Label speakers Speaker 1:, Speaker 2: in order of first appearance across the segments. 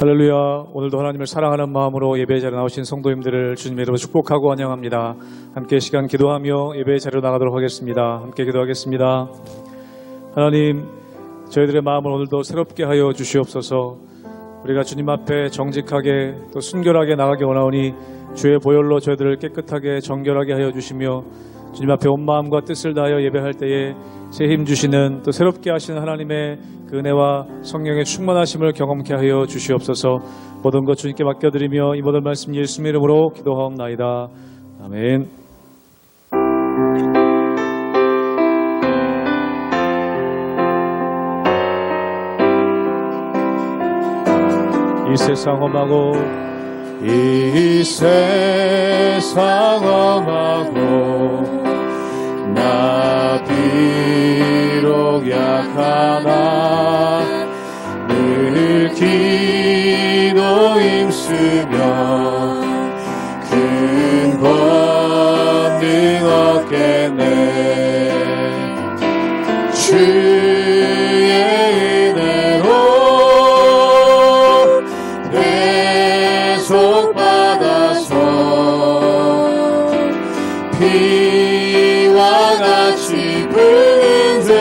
Speaker 1: 할렐루야. 오늘도 하나님을 사랑하는 마음으로 예배의 자리에 나오신 성도님들을 주님의 이름으로 축복하고 환영합니다. 함께 시간 기도하며 예배의 자리로 나가도록 하겠습니다. 함께 기도하겠습니다. 하나님, 저희들의 마음을 오늘도 새롭게 하여 주시옵소서. 우리가 주님 앞에 정직하게 또 순결하게 나가기 원하오니 주의 보혈로 저희들을 깨끗하게 정결하게 하여 주시며 주님 앞에 온 마음과 뜻을 다하여 예배할 때에 새 힘 주시는 또 새롭게 하시는 하나님의 그 은혜와 성령의 충만하심을 경험케 하여 주시옵소서. 모든 것 주님께 맡겨드리며 이 모든 말씀 예수님의 이름으로 기도하옵나이다. 아멘. 이 세상 험하고 이 세상 험하고 나 비록 약하나 늘 기도 힘쓰며 큰 권능 얻겠네. 주의 은혜로 대속 받아서 피와 같이 부는데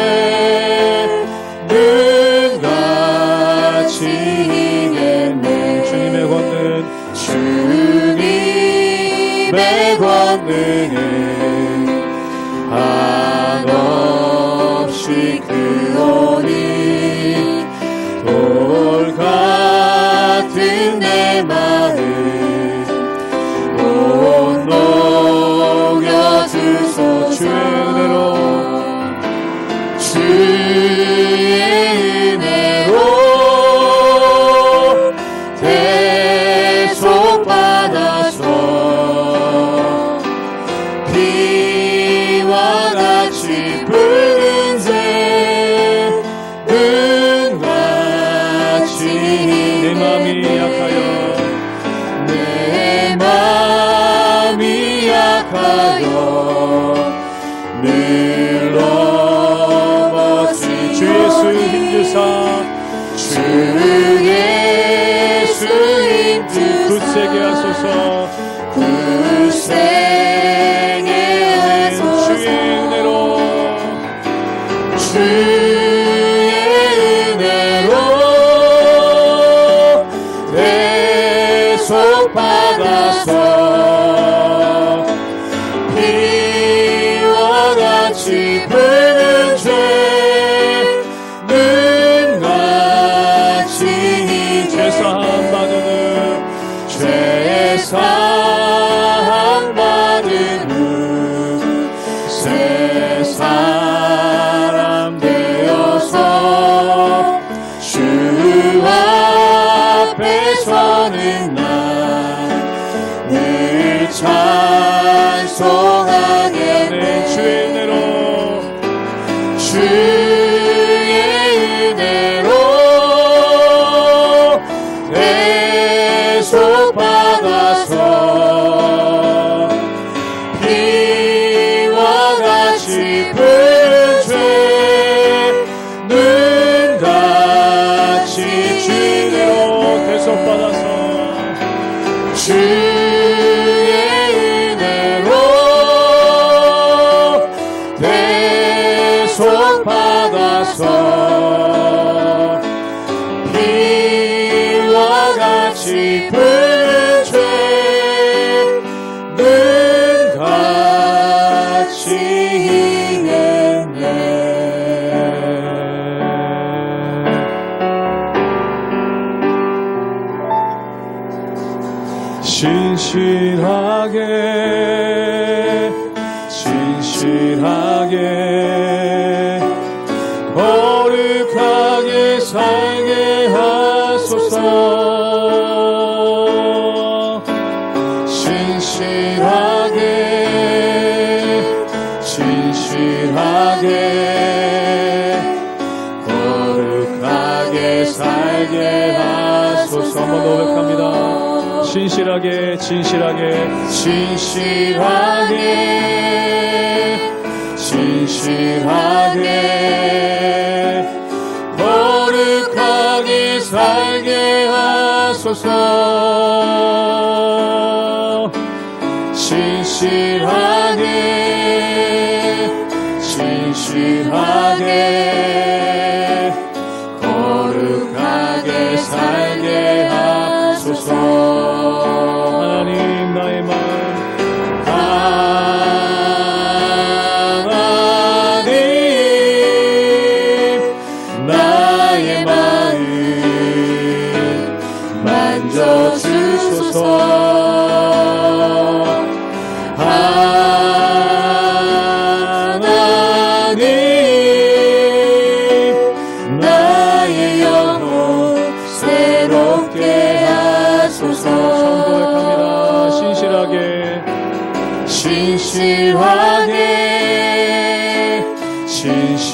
Speaker 1: 눈같이 이겠네. 주님의 권능은 한없이 크오니 돌 같은 내 마음 온 녹여주소. 주의 은혜로 대속 받아서 피와 같이 붉은색 눈같이 내 마음이 약하여 늘 넘어지. 주 예수 힘주사 주 예수 힘주사 굳세게 하소서. 굳세게 하소서. 주의 은혜로 대속 받아서 피와 같이 붉은 죄 눈같이 죄사함 받은 후 새 사람 되어서 주 앞에 서는 날 늘 찬송하게 된 주의 은혜로 대속 받아서 피와 같이 붉은 죄 눈같이 주의로 대속 받아서 주의 은혜로 대속 받아서 피와 같이 붉은 죄 눈같이 이겠네. 진실하게 거룩하게 살게 하소서. 진실하게 거룩하게 살게 하소서. 한번 더 고백합니다. 진실하게 거룩하게 살게 하소서. 하소서. 신실하게 거룩하게 살게 하소서. 하나님 나의 마음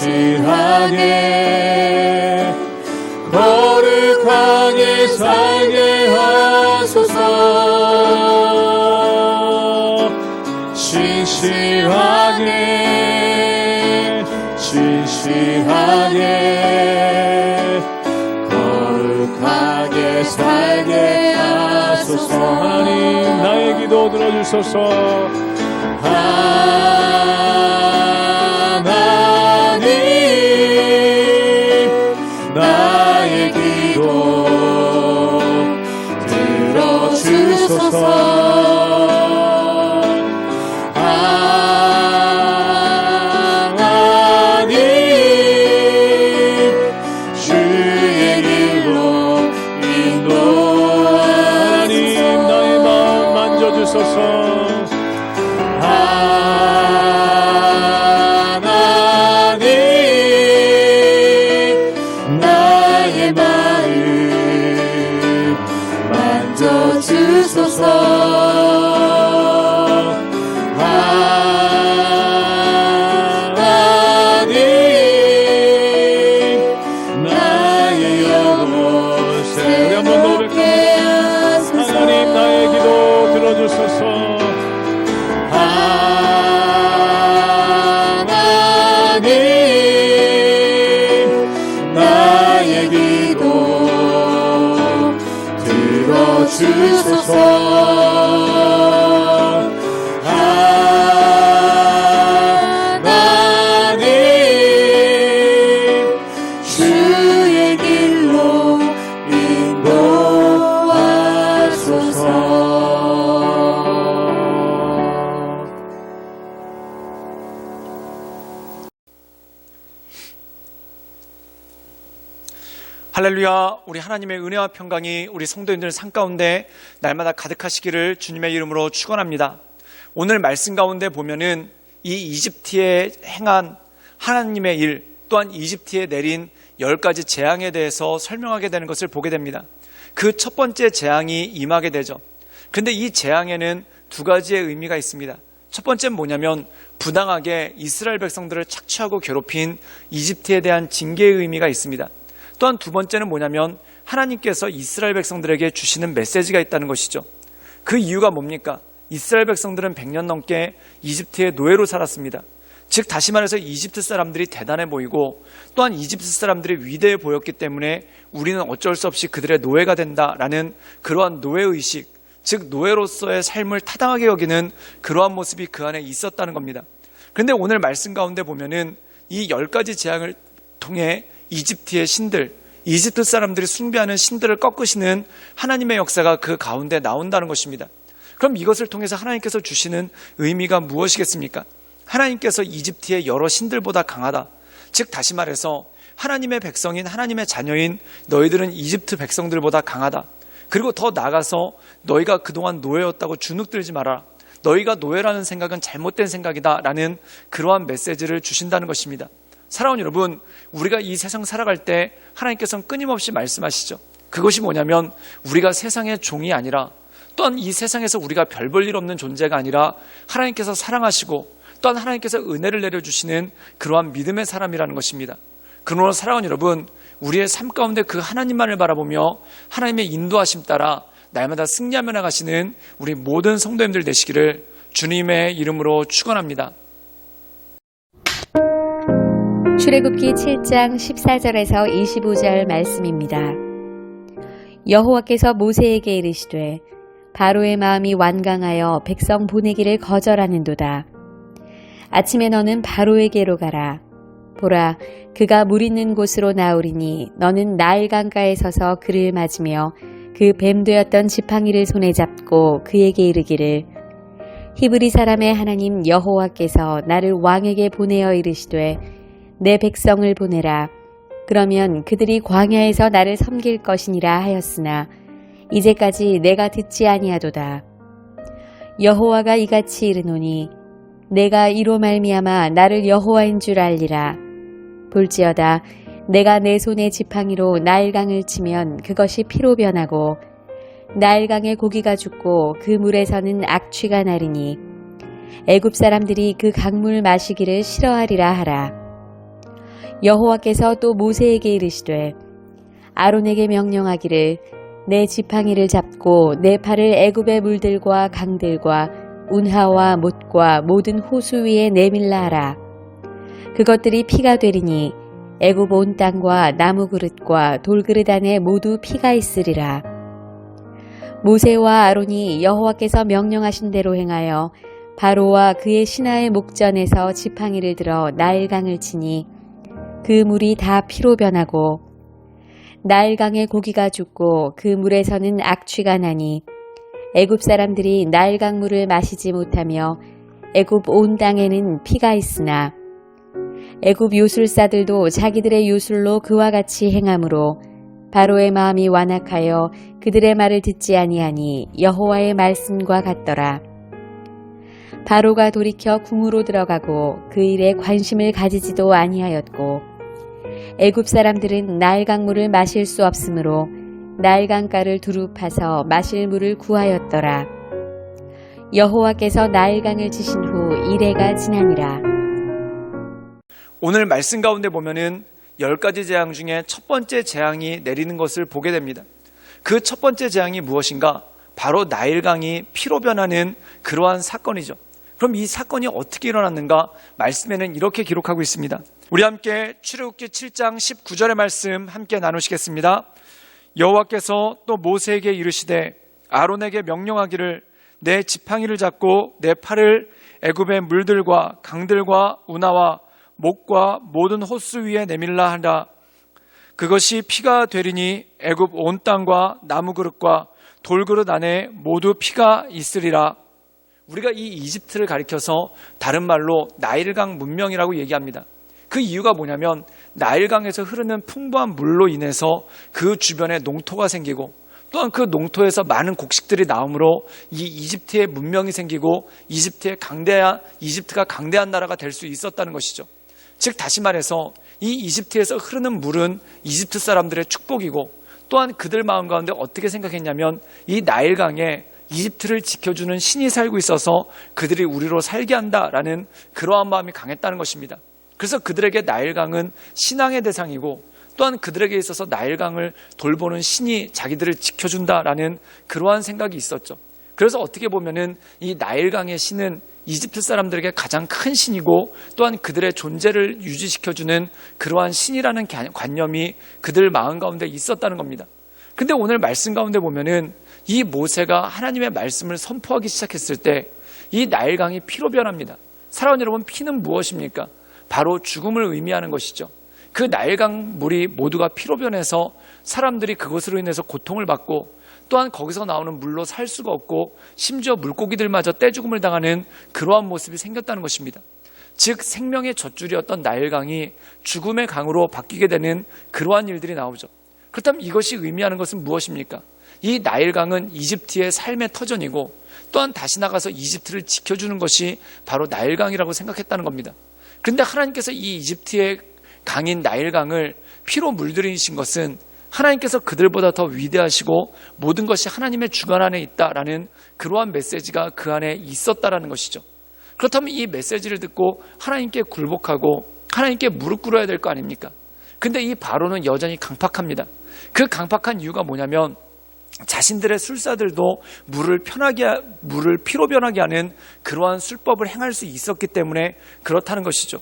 Speaker 1: 신실하게 거룩하게 살게 하소서. 신실하게 거룩하게 살게 하소서. 하나님 나의 기도 들어주소서. 나의 기도 들어주소서. 하나님 주의 길로 인도하소서. 하나님 나의 마음 만져주소서. 주소서. 하나님 주의 길로 인도하소서.
Speaker 2: 할렐루야. 우리 하나님의 은혜와 평강이 우리 성도님들 삶 가운데 날마다 가득하시기를 주님의 이름으로 축원합니다. 오늘 말씀 가운데 보면은 이 이집트에 행한 하나님의 일, 또한 이집트에 내린 10가지 재앙에 대해서 설명하게 되는 것을 보게 됩니다. 그 첫 번째 재앙이 임하게 되죠. 그런데 이 재앙에는 두 가지의 의미가 있습니다. 첫 번째는 뭐냐면 부당하게 이스라엘 백성들을 착취하고 괴롭힌 이집트에 대한 징계의 의미가 있습니다. 또한 두 번째는 뭐냐면 하나님께서 이스라엘 백성들에게 주시는 메시지가 있다는 것이죠. 그 이유가 뭡니까? 이스라엘 백성들은 100년 넘게 이집트의 노예로 살았습니다. 즉 다시 말해서 이집트 사람들이 대단해 보이고 또한 이집트 사람들이 위대해 보였기 때문에 우리는 어쩔 수 없이 그들의 노예가 된다라는 그러한 노예의식, 즉 노예로서의 삶을 타당하게 여기는 그러한 모습이 그 안에 있었다는 겁니다. 그런데 오늘 말씀 가운데 보면은 이 10가지 재앙을 통해 이집트의 신들, 이집트 사람들이 숭배하는 신들을 꺾으시는 하나님의 역사가 그 가운데 나온다는 것입니다. 그럼 이것을 통해서 하나님께서 주시는 의미가 무엇이겠습니까? 하나님께서 이집트의 여러 신들보다 강하다. 즉 다시 말해서 하나님의 백성인 하나님의 자녀인 너희들은 이집트 백성들보다 강하다. 그리고 더 나아가서 너희가 그동안 노예였다고 주눅들지 마라. 너희가 노예라는 생각은 잘못된 생각이다 라는 그러한 메시지를 주신다는 것입니다. 사랑하는 여러분, 우리가 이 세상 살아갈 때 하나님께서는 끊임없이 말씀하시죠. 그것이 뭐냐면 우리가 세상의 종이 아니라 또한 이 세상에서 우리가 별 볼 일 없는 존재가 아니라 하나님께서 사랑하시고 또한 하나님께서 은혜를 내려주시는 그러한 믿음의 사람이라는 것입니다. 그러므로 사랑하는 여러분, 우리의 삶 가운데 그 하나님만을 바라보며 하나님의 인도하심 따라 날마다 승리하며 나가시는 우리 모든 성도님들 되시기를 주님의 이름으로 축원합니다.
Speaker 3: 출애굽기 7장 14절에서 25절 말씀입니다. 여호와께서 모세에게 이르시되 바로의 마음이 완강하여 백성 보내기를 거절하는도다. 아침에 너는 바로에게로 가라. 보라, 그가 물 있는 곳으로 나오리니 너는 나일 강가에 서서 그를 맞으며 그 뱀되었던 지팡이를 손에 잡고 그에게 이르기를 히브리 사람의 하나님 여호와께서 나를 왕에게 보내어 이르시되 내 백성을 보내라. 그러면 그들이 광야에서 나를 섬길 것이니라 하였으나 이제까지 내가 듣지 아니하도다. 여호와가 이같이 이르노니 내가 이로 말미암아 나를 여호와인 줄 알리라. 볼지어다 내가 내 손에 지팡이로 나일강을 치면 그것이 피로 변하고 나일강의 고기가 죽고 그 물에서는 악취가 나리니 애굽 사람들이 그 강물 마시기를 싫어하리라 하라. 여호와께서 또 모세에게 이르시되 아론에게 명령하기를 내 지팡이를 잡고 내 팔을 애굽의 물들과 강들과 운하와 못과 모든 호수 위에 내밀라 하라. 그것들이 피가 되리니 애굽 온 땅과 나무 그릇과 돌그릇 안에 모두 피가 있으리라. 모세와 아론이 여호와께서 명령하신 대로 행하여 바로와 그의 신하의 목전에서 지팡이를 들어 나일강을 치니 그 물이 다 피로 변하고 나일강의 고기가 죽고 그 물에서는 악취가 나니 애굽 사람들이 나일강 물을 마시지 못하며 애굽 온 땅에는 피가 있으나 애굽 요술사들도 자기들의 요술로 그와 같이 행하므로 바로의 마음이 완악하여 그들의 말을 듣지 아니하니 여호와의 말씀과 같더라. 바로가 돌이켜 궁으로 들어가고 그 일에 관심을 가지지도 아니하였고 애굽 사람들은 나일강 물을 마실 수 없으므로 나일강가를 두루 파서 마실 물을 구하였더라. 여호와께서 나일강을 치신 후 이레가 지나니라.
Speaker 2: 오늘 말씀 가운데 보면은 10가지 재앙 중에 첫 번째 재앙이 내리는 것을 보게 됩니다. 그 첫 번째 재앙이 무엇인가? 바로 나일강이 피로 변하는 그러한 사건이죠. 그럼 이 사건이 어떻게 일어났는가? 말씀에는 이렇게 기록하고 있습니다. 우리 함께 출애굽기 7장 19절의 말씀 함께 나누시겠습니다. 여호와께서 또 모세에게 이르시되 아론에게 명령하기를 내 지팡이를 잡고 내 팔을 애굽의 물들과 강들과 운하와 목과 모든 호수 위에 내밀라 하라. 그것이 피가 되리니 애굽 온 땅과 나무 그릇과 돌그릇 안에 모두 피가 있으리라. 우리가 이 이집트를 가리켜서 다른 말로 나일강 문명이라고 얘기합니다. 그 이유가 뭐냐면 나일강에서 흐르는 풍부한 물로 인해서 그 주변에 농토가 생기고 또한 그 농토에서 많은 곡식들이 나오므로 이 이집트의 문명이 생기고 이집트가 강대한 나라가 될 수 있었다는 것이죠. 즉 다시 말해서 이 이집트에서 흐르는 물은 이집트 사람들의 축복이고 또한 그들 마음 가운데 어떻게 생각했냐면 이 나일강에 이집트를 지켜주는 신이 살고 있어서 그들이 우리로 살게 한다라는 그러한 마음이 강했다는 것입니다. 그래서 그들에게 나일강은 신앙의 대상이고 또한 그들에게 있어서 나일강을 돌보는 신이 자기들을 지켜준다라는 그러한 생각이 있었죠. 그래서 어떻게 보면은 이 나일강의 신은 이집트 사람들에게 가장 큰 신이고 또한 그들의 존재를 유지시켜주는 그러한 신이라는 관념이 그들 마음 가운데 있었다는 겁니다. 근데 오늘 말씀 가운데 보면은 이 모세가 하나님의 말씀을 선포하기 시작했을 때 이 나일강이 피로 변합니다. 사랑하는 여러분, 피는 무엇입니까? 바로 죽음을 의미하는 것이죠. 그 나일강 물이 모두가 피로 변해서 사람들이 그것으로 인해서 고통을 받고 또한 거기서 나오는 물로 살 수가 없고 심지어 물고기들마저 떼죽음을 당하는 그러한 모습이 생겼다는 것입니다. 즉 생명의 젖줄이었던 나일강이 죽음의 강으로 바뀌게 되는 그러한 일들이 나오죠. 그렇다면 이것이 의미하는 것은 무엇입니까? 이 나일강은 이집트의 삶의 터전이고 또한 다시 나가서 이집트를 지켜주는 것이 바로 나일강이라고 생각했다는 겁니다. 그런데 하나님께서 이 이집트의 강인 나일강을 피로 물들이신 것은 하나님께서 그들보다 더 위대하시고 모든 것이 하나님의 주관 안에 있다라는 그러한 메시지가 그 안에 있었다라는 것이죠. 그렇다면 이 메시지를 듣고 하나님께 굴복하고 하나님께 무릎 꿇어야 될 거 아닙니까? 근데 이 바로는 여전히 강팍합니다. 그 강팍한 이유가 뭐냐면 자신들의 술사들도 물을 피로 변하게 하는 그러한 술법을 행할 수 있었기 때문에 그렇다는 것이죠.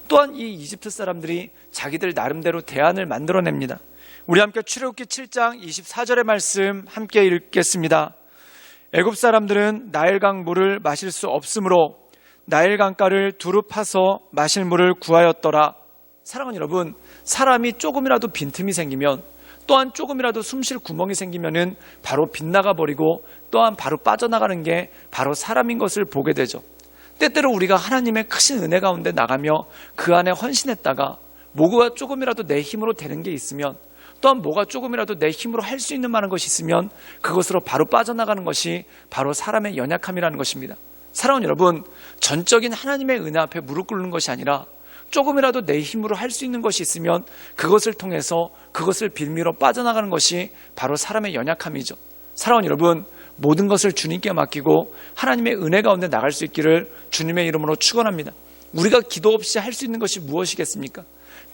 Speaker 2: 또한 이 이집트 사람들이 자기들 나름대로 대안을 만들어냅니다. 우리 함께 출애굽기 7장 24절의 말씀 함께 읽겠습니다. 애굽 사람들은 나일강 물을 마실 수 없으므로 나일강가를 두루 파서 마실 물을 구하였더라. 사랑하는 여러분, 사람이 조금이라도 빈틈이 생기면, 또한 조금이라도 숨쉴 구멍이 생기면은 바로 빗나가 버리고 또한 바로 빠져나가는 게 바로 사람인 것을 보게 되죠. 때때로 우리가 하나님의 크신 은혜 가운데 나가며 그 안에 헌신했다가 뭐가 조금이라도 내 힘으로 되는 게 있으면, 또한 뭐가 조금이라도 내 힘으로 할 수 있는 많은 것이 있으면 그것으로 바로 빠져나가는 것이 바로 사람의 연약함이라는 것입니다. 사랑하는 여러분, 전적인 하나님의 은혜 앞에 무릎 꿇는 것이 아니라 조금이라도 내 힘으로 할 수 있는 것이 있으면 그것을 통해서 그것을 빌미로 빠져나가는 것이 바로 사람의 연약함이죠. 사랑하는 여러분, 모든 것을 주님께 맡기고 하나님의 은혜 가운데 나갈 수 있기를 주님의 이름으로 축원합니다. 우리가 기도 없이 할 수 있는 것이 무엇이겠습니까?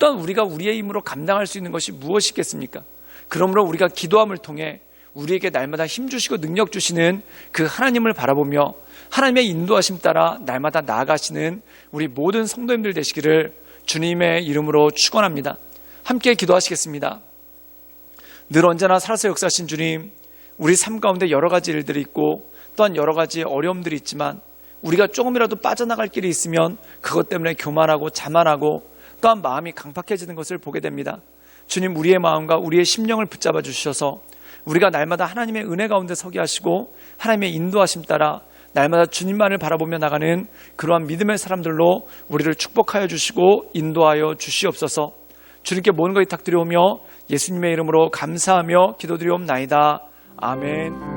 Speaker 2: 또한 우리가 우리의 힘으로 감당할 수 있는 것이 무엇이겠습니까? 그러므로 우리가 기도함을 통해 우리에게 날마다 힘 주시고 능력 주시는 그 하나님을 바라보며 하나님의 인도하심 따라 날마다 나아가시는 우리 모든 성도님들 되시기를 주님의 이름으로 축원합니다. 함께 기도하시겠습니다. 늘 언제나 살아서 역사하신 주님, 우리 삶 가운데 여러 가지 일들이 있고 또한 여러 가지 어려움들이 있지만 우리가 조금이라도 빠져나갈 길이 있으면 그것 때문에 교만하고 자만하고 또한 마음이 강팍해지는 것을 보게 됩니다. 주님, 우리의 마음과 우리의 심령을 붙잡아 주셔서 우리가 날마다 하나님의 은혜 가운데 서게 하시고 하나님의 인도하심 따라 날마다 주님만을 바라보며 나가는 그러한 믿음의 사람들로 우리를 축복하여 주시고 인도하여 주시옵소서. 주님께 모든 것을 부탁드리오며 예수님의 이름으로 감사하며 기도드리옵나이다. 아멘.